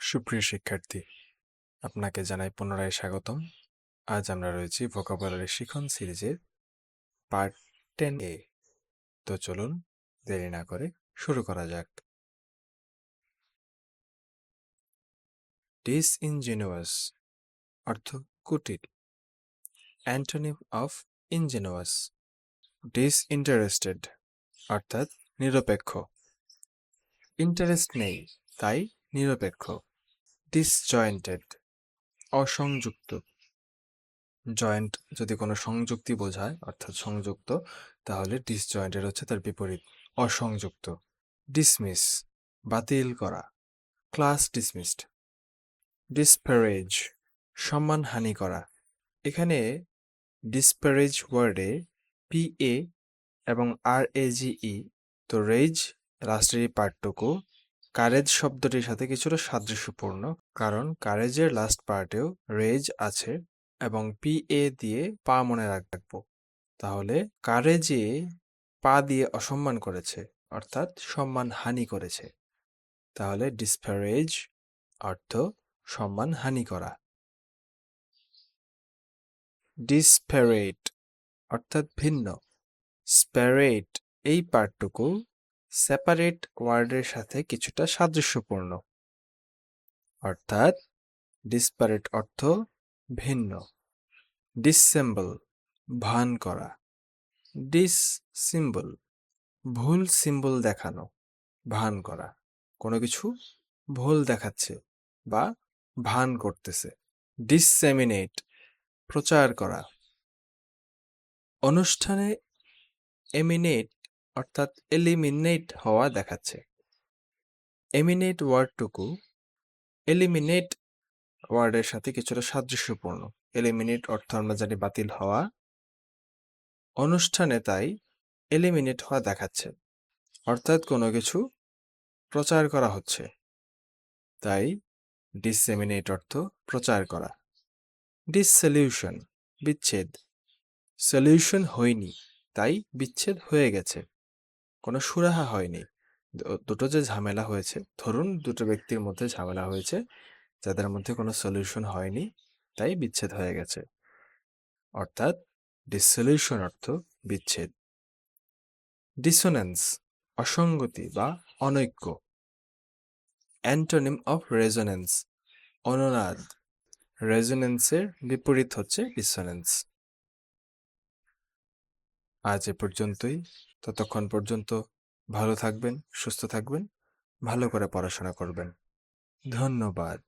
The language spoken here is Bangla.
সুপ্রিয় শিক্ষার্থী, আপনাকে জানাই পুনরায় স্বাগতম। আজ আমরা রয়েছি ভোকাবুলারি শিখন সিরিজের পার্ট 10A। তো চলুন দেরি না করে শুরু করা যাক। ডিসইনজেনুয়াস অর্থ কুটিল। অ্যান্টোনিম অফ ইনজেনুয়াস, ডিসইন্টারেস্টেড অর্থাৎ নিরপেক্ষ। ইন্টারেস্ট নেই তাই নিরপেক্ষ। ডিসজয়েন্টেড অসংযুক্ত। জয়েন্ট যদি কোনো সংযুক্তি বোঝায় অর্থাৎ সংযুক্ত, তাহলে ডিসজয়েন্টেড হচ্ছে তার বিপরীত, অসংযুক্ত। ডিসমিস বাতিল করা, ক্লাস ডিসমিসড। ডিসপ্যারেজ সম্মানহানি করা। এখানে ডিসপ্যারেজ ওয়ার্ডে PA এবং RAGE, তো রেজ লাস্টের এই পার্টটুকু কারেজ শব্দটির সাথে কিছুটা সাদৃশ্যপূর্ণ, কারণ কারেজের লাস্ট পার্টেও রেজ আছে এবং PA দিয়ে পা মনে রাখবো। তাহলে কারেজে পা দিয়ে অসম্মান করেছে অর্থাৎ সম্মান হানি করেছে। তাহলে ডিসপ্যারেজ অর্থ সম্মান হানি করা। ডিসপ্যারেট অর্থাৎ ভিন্ন। স্প্যারেট এই পার্টটুকু সেপারেট ওয়ার্ডের সাথে কিছুটা সাদৃশ্যপূর্ণ, অর্থাৎ ডিসপ্যারেট অর্থ ভিন্ন। ডিসসেম্বল ভান করা। ডিসসিম্বল ভুল সিম্বল দেখানো, ভান করা, কোনো কিছু ভুল দেখাচ্ছে বা ভান করতেছে। ডিসসেমিনেট প্রচার করা। অনুষ্ঠানে এমিনেট অর্থাৎ এলিমিনেট হওয়া দেখাচ্ছে। এমিনেট ওয়ার্ডটুকু এলিমিনেট ওয়ার্ডের সাথে কিছুটা সাদৃশ্যপূর্ণ। এলিমিনেট অর্থ আমরা জানি বাতিল হওয়া, অনুষ্ঠানে তাই এলিমিনেট হওয়া দেখাচ্ছে, অর্থাৎ কোনো কিছু প্রচার করা হচ্ছে, তাই ডিসেমিনেট অর্থ প্রচার করা। ডিসসলিউশন বিচ্ছেদ। সলিউশন হয়নি তাই বিচ্ছেদ হয়ে গেছে, কোনো সুরাহা হয়নি। দুটো যে ঝামেলা হয়েছে, ধরুন দুটো ব্যক্তির মধ্যে ঝামেলা হয়েছে যাদের মধ্যে কোনো সলিউশন হয়নি তাই বিচ্ছেদ হয়ে গেছে, অর্থাৎ ডিসসলিউশন অর্থ বিচ্ছেদ। ডিসোনেন্স অসঙ্গতি বা অনৈক্য। অ্যান্টোনিম অফ রেজোনেন্স অনুনাদ। রেজোনেন্সের বিপরীত হচ্ছে ডিসোনেন্স। আজ এ পর্যন্তই। ততক্ষণ পর্যন্ত ভালো থাকবেন, সুস্থ থাকবেন, ভালো করে পড়াশোনা করবেন। ধন্যবাদ।